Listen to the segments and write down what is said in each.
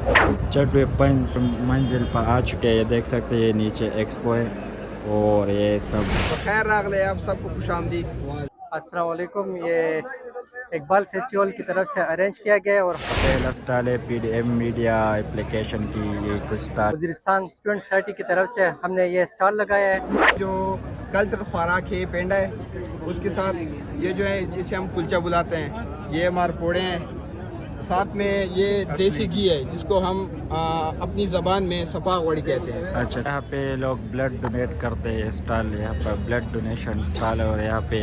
छठवीं मंजिल पर आ चुके हैं। ये देख सकते हैं, ये नीचे एक्सपो है और ये सब। खैर रागले आप सबको खुशामदीद। अस्सलाम वालेकुम। ये इकबाल फेस्टिवल की तरफ से अरेंज किया गया है और पहला स्टॉल है पीडीएम मीडिया एप्लीकेशन की। ये कुछ स्टॉल वज़ीरिस्तान स्टूडेंट सोसाइटी की तरफ से हमने ये स्टॉल लगाया है। जो कल्चरल खुराक है पेंडा है, उसके साथ ये जो है जिसे हम कुलचा बुलाते हैं, ये मारपोड़े हैं, साथ में ये देसी घी है जिसको हम अपनी ज़बान में सपा वड़ी कहते हैं। अच्छा, यहाँ पे लोग ब्लड डोनेट करते हैं। स्टॉल यहाँ पर ब्लड डोनेशन स्टॉल है और यहाँ पे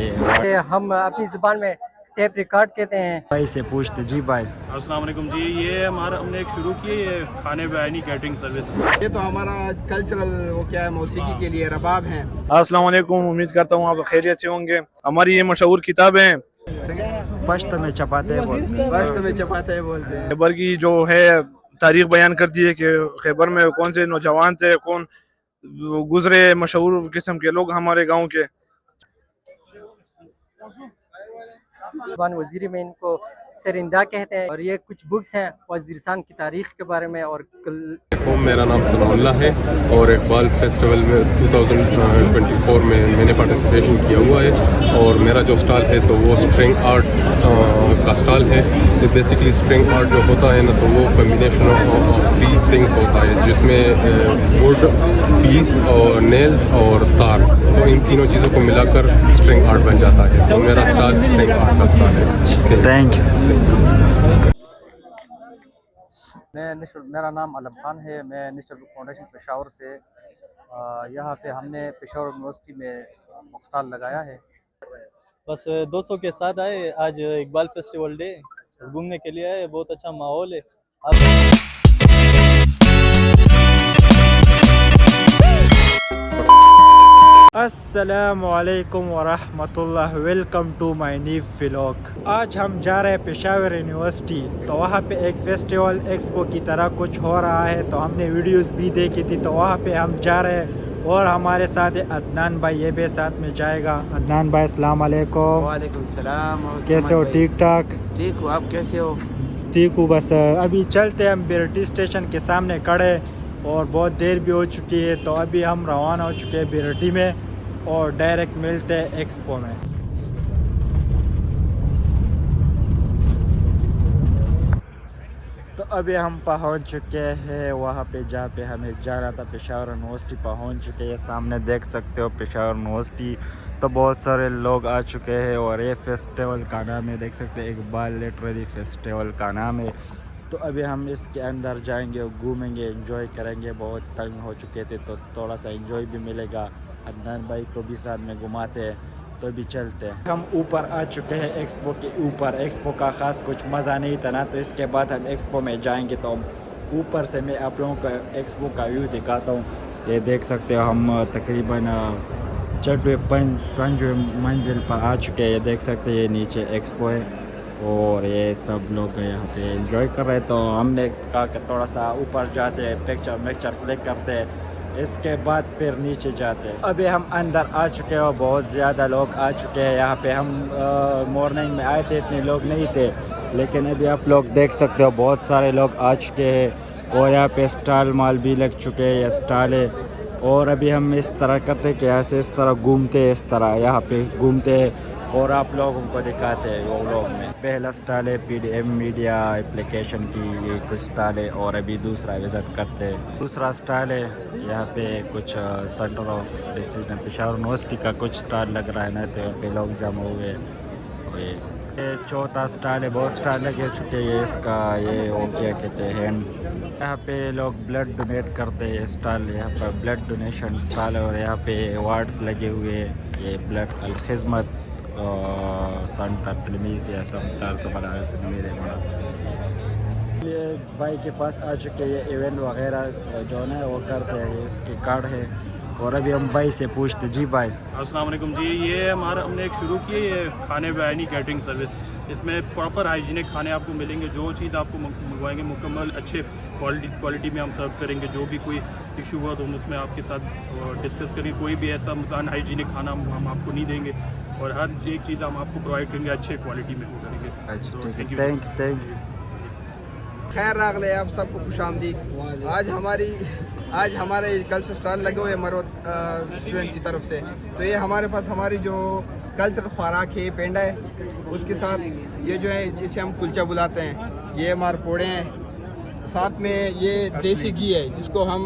ये हम अपनी ज़ुबान में टेप रिकॉर्ड कहते हैं। भाई से पूछते जी भाई। अस्सलाम वालेकुम जी। ये हमने एक शुरू की है खाने बयानी कैटरिंग सर्विस। ये तो हमारा कल्चरल वो क्या है, मौसीकी के लिए रबाब हैं। अस्सलाम वालेकुम, उम्मीद करता हूँ आप खैरियत से होंगे। हमारी ये मशहूर किताबें पश्त में चपाते बोलते हैं। खैबर की जो है तारीख बयान करती है कि खैबर में कौन से नौजवान थे, कौन गुजरे मशहूर किस्म के लोग हमारे गांव के। वज़ीरी में इनको सरिंदा कहते हैं और ये कुछ बुक्स हैं वज़ीरिस्तान की तारीख के बारे में। और मेरा नाम सनाउल्लाह है और इकबाल फेस्टिवल में 2024 में मैंने पार्टिसिपेशन किया हुआ है। और मेरा जो स्टॉल है तो वो स्ट्रिंग आर्ट का स्टॉल है। तो बेसिकली स्ट्रिंग आर्ट जो होता है ना, तो वो कम्बिनेशन ऑफ 3 थिंग्स होता है, जिसमें वुड, पीस और नेल्स और तार, तो इन तीनों चीज़ों को मिलाकर स्ट्रिंग आर्ट बन जाता है। तो मेरा स्टॉल स्ट्रिंग आर्ट का स्टॉल है। Thank you. मेरा नाम अलम खान है। मैं नेशनल बुक फाउंडेशन पेशावर से यहाँ पे हमने पेशावर यूनिवर्सिटी में स्टॉल लगाया है। बस दोस्तों के साथ आए, आज इकबाल फेस्टिवल डे घूमने के लिए आए। बहुत अच्छा माहौल है। अस्सलामु अलैकुम वरहमतुल्लाह। Welcome to my new vlog. आज हम जा रहे हैं पेशावर यूनिवर्सिटी, तो वहाँ पे एक फेस्टिवल एक्सपो की तरह कुछ हो रहा है, तो हमने वीडियोस भी देखी थी, तो वहाँ पे हम जा रहे हैं। और हमारे साथ है अदनान भाई, ये भी साथ में जाएगा। अदनान भाई अस्सलाम वालेकुम। वालेकुम सलाम। कैसे हो? ठीक ठाक? ठीक हो, आप कैसे हो? ठीक हूँ। बस अभी चलते हैं, हम बिरटी स्टेशन के सामने खड़े और बहुत देर भी हो चुकी है, तो अभी हम रवाना हो चुके हैं बिरटी में और डायरेक्ट मिलते हैं एक्सपो में। तो अभी हम पहुंच चुके हैं वहाँ पे जहाँ पे हमें जाना था, पेशावर यूनिवर्सिटी पहुंच चुके हैं। सामने देख सकते हो पेशावर यूनिवर्सिटी। तो बहुत सारे लोग आ चुके हैं और ये फेस्टिवल का नाम है, देख सकते हैं, इकबाल लिटरेरी फेस्टिवल का नाम है। तो अभी हम इसके अंदर जाएंगे और घूमेंगे, एंजॉय करेंगे। बहुत तंग हो चुके थे तो थोड़ा सा एंजॉय भी मिलेगा। अदनान भाई को भी साथ में घुमाते हैं, तो भी चलते हैं। हम ऊपर आ चुके हैं एक्सपो के ऊपर। एक्सपो का ख़ास कुछ मज़ा नहीं था ना, तो इसके बाद हम एक्सपो में जाएंगे। तो ऊपर से मैं आप लोगों को एक्सपो का व्यू दिखाता हूँ। ये देख सकते हो, हम तकरीबन छठवीं मंजिल पर आ चुके हैं। ये देख सकते हैं, ये नीचे एक्सपो है और ये सब लोग यहाँ पे एंजॉय कर रहे हैं। तो हमने कहा कि थोड़ा सा ऊपर जाते हैं, पिक्चर क्लिक करते हैं, इसके बाद फिर नीचे जाते हैं। अभी हम अंदर आ चुके हैं और बहुत ज़्यादा लोग आ चुके हैं यहाँ पे। हम मॉर्निंग में आए थे, इतने लोग नहीं थे, लेकिन अभी आप लोग देख सकते हो बहुत सारे लोग आ चुके हैं और यहाँ पे स्टॉल माल भी लग चुके हैं। ये स्टॉल है और अभी हम इस तरह करते हैं कि ऐसे इस तरह घूमते हैं, इस तरह यहाँ पे घूमते हैं और आप लोगों को दिखाते हैं वो लोग में। पहला स्टॉल है पीडीएम मीडिया एप्लीकेशन की, ये कुछ स्टॉल है और अभी दूसरा विज़िट करते हैं। दूसरा स्टॉल है यहाँ पे कुछ centre of district Peshawar university का कुछ स्टॉल लग रहा है ना, तो यहाँ पे लोग जमा हुए हैं। ये चौथा स्टॉल है, बहुत स्टॉल लगे चुके हैं। इसका ये वो क्या कहते हैं, यहाँ पे लोग ब्लड डोनेट करते हैं। स्टॉल यहाँ पर ब्लड डोनेशन स्टॉल है और यहाँ पे अवार्ड्स लगे हुए हैं। ये ब्लड खिदमत सेंटर तलमीज़ या मेरे ये भाई के पास आ चुके हैं। ये इवेंट वगैरह जो है वो करते हैं, इसके कार्ड है। और अभी हम भाई से पूछते जी भाई। अस्सलाम वालेकुम जी। ये हमने एक शुरू की है ये खाने बयानी कैटरिंग सर्विस। इसमें प्रॉपर हाइजीनिक खाने आपको मिलेंगे। जो चीज़ आपको मंगवाएंगे मुकम्मल अच्छे क्वालिटी में हम सर्व करेंगे। जो भी कोई इशू हुआ तो हम उसमें आपके साथ डिस्कस करेंगे। कोई भी ऐसा अनहाइजीनिक खाना हम आपको नहीं देंगे और हर एक चीज़ हम आपको प्रोवाइड करेंगे अच्छे क्वालिटी में वो करेंगे। अच्छा, थैंक यू। खैर रागले आप सबको खुश आमदीद। आज हमारे कल्चर स्टॉल लगे हुए मरोत स्टूडेंट की तरफ से। तो ये हमारे पास हमारी जो कल्चर खुराक है पेंडा है, उसके साथ ये जो है जिसे हम कुलचा बुलाते हैं, ये हमारे पोड़े हैं, साथ में ये देसी घी है जिसको हम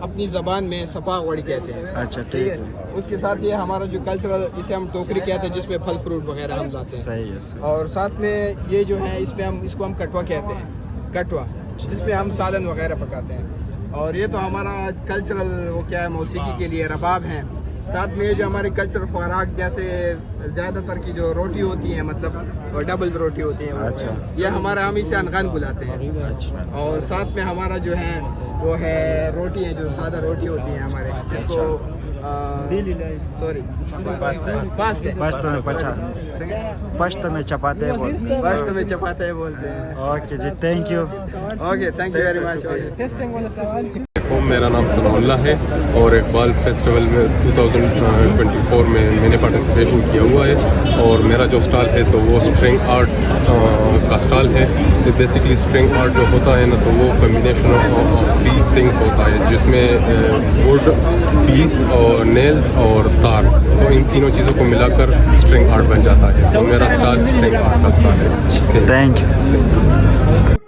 अपनी ज़बान में सपा वड़ी कहते हैं। अच्छा ठीक है। उसके साथ ये हमारा जो कल्चरल जिसे हम टोकरी कहते हैं जिसमें फल फ्रूट वगैरह हम लाते हैं। सही है सही। और साथ में ये जो है इसमें हम इसको हम कटवा कहते हैं, कटवा, जिसमें हम सालन वगैरह पकाते हैं। और ये तो हमारा कल्चरल वो क्या है मौसीकी के लिए रबाब हैं। साथ में ये जो हमारे कल्चरल खुराक जैसे ज़्यादातर की जो रोटी होती है, मतलब डबल रोटी होती है, अच्छा। ये हमारा हम इसे अनगन बुलाते हैं। अच्छा और साथ में हमारा जो है वो है रोटी है, जो सादा रोटी होती है हमारे, जिसको सॉरी पश्तो में चपाते बोलते हैं। फर्स्ट में चपाते बोलते हैं। Okay ji, thank you. Okay, thank you very much. मेरा नाम सनाउल्लाह है और इकबाल फेस्टिवल में 2024 में मैंने पार्टिसिपेशन किया हुआ है। और मेरा जो स्टॉल है तो वो स्ट्रिंग आर्ट का स्टॉल है। तो बेसिकली स्ट्रिंग आर्ट जो होता है ना, तो वो कम्बिनेशन ऑफ 3 थिंग्स होता है, जिसमें वुड, पीस और नेल्स और तार, तो इन तीनों चीज़ों को मिलाकर स्ट्रिंग आर्ट बन जाता है। तो मेरा स्टॉल स्ट्रिंग आर्ट का स्टॉल है। Thank you.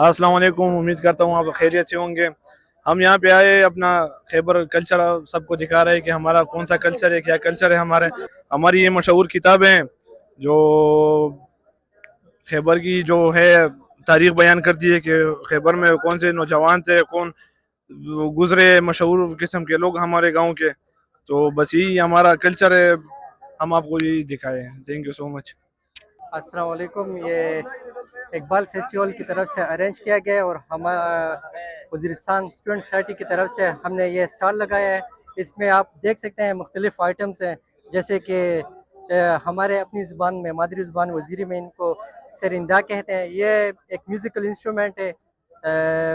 अस्सलाम वालेकुम, उम्मीद करता हूँ आप खैरियत से होंगे। हम यहाँ पे आए अपना खैबर कल्चर सबको दिखा रहे हैं कि हमारा कौन सा कल्चर है, क्या कल्चर है हमारी ये मशहूर किताबें जो खैबर की जो है तारीख बयान करती है कि खैबर में कौन से नौजवान थे, कौन गुजरे मशहूर किस्म के लोग हमारे गाँव के। तो बस यही हमारा कल्चर है, हम आपको यही दिखाए हैं। Thank you so much. अस्सलाम वालेकुम। ये इकबाल फेस्टिवल की तरफ से अरेंज किया गया है और हमारा वज़ीरिस्तान स्टूडेंट सोसाइटी की तरफ से हमने ये स्टॉल लगाया है। इसमें आप देख सकते हैं मुख्तलिफ़ आइटम्स हैं, जैसे कि हमारे अपनी ज़ुबान में, मादरी ज़ुबान वज़ीरी में इनको सरिंदा कहते हैं। ये एक म्यूज़िकल इंस्ट्रूमेंट है,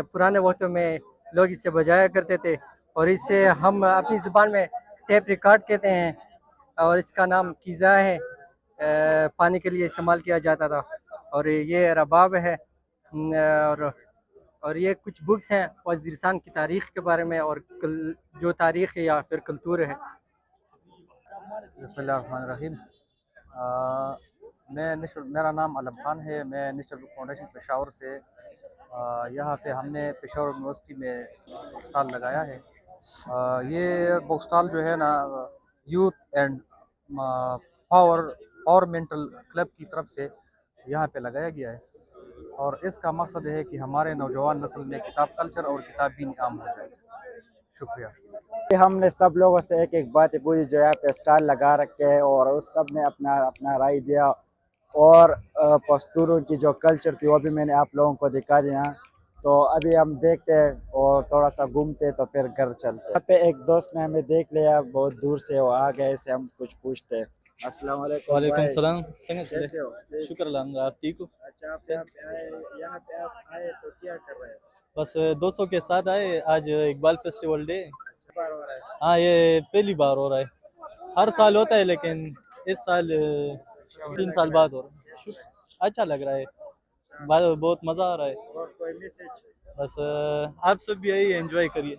पुराने वक्तों में लोग इसे बजाया करते थे और इसे हम अपनी ज़ुबान में टेप रिकॉर्ड कहते हैं। और इसका नाम कीज़ा है, पानी के लिए इस्तेमाल किया जाता था। और ये रबाब है। और ये कुछ बुक्स हैं वज़ीरिस्तान की तारीख़ के बारे में और जो तारीख़ है या फिर कल्चर है। बिस्मिल्लाहिर्रहमानिर्रहीम। मेरा नाम अलम खान है। मैं नेशनल बुक फाउंडेशन पेशावर से यहाँ पे हमने पेशावर यूनिवर्सिटी में स्टॉल लगाया है। ये बुक स्टॉल जो है ना youth and power mental club की तरफ से यहाँ पे लगाया गया है और इसका मकसद है कि हमारे नौजवान नस्ल में किताब कल्चर और किताब भी आम हो जाए। शुक्रिया। हमने सब लोगों से एक एक बात पूछी जो यहाँ पे स्टॉल लगा रखे हैं और उस सब ने अपना अपना राय दिया। और पश्तूरों की जो कल्चर थी वो भी मैंने आप लोगों को दिखा दिया। तो अभी हम देखते हैं और थोड़ा सा घूमते तो फिर घर चलते। यहाँ पे एक दोस्त ने हमें देख लिया, बहुत दूर से वो आ गए, से हम कुछ पूछते हैं। अस्सलाम वालेकुम। वालेकुम सलाम। कैसे हो? शुक्र अल्हम्दुलिल्लाह, आप ठीक हो? अच्छा, आप यहाँ पे आप आए तो क्या कर रहे हैं? बस दोस्तों के साथ आए, आज इकबाल फेस्टिवल डे। बार हो रहा है? हाँ, ये पहली बार हो रहा है। हर साल होता है लेकिन इस साल 3 साल बाद हो रहा है। अच्छा लग रहा है, बहुत मज़ा आ रहा है। और कोई मैसेज? बस आप सब भी यही एंजॉय करिए।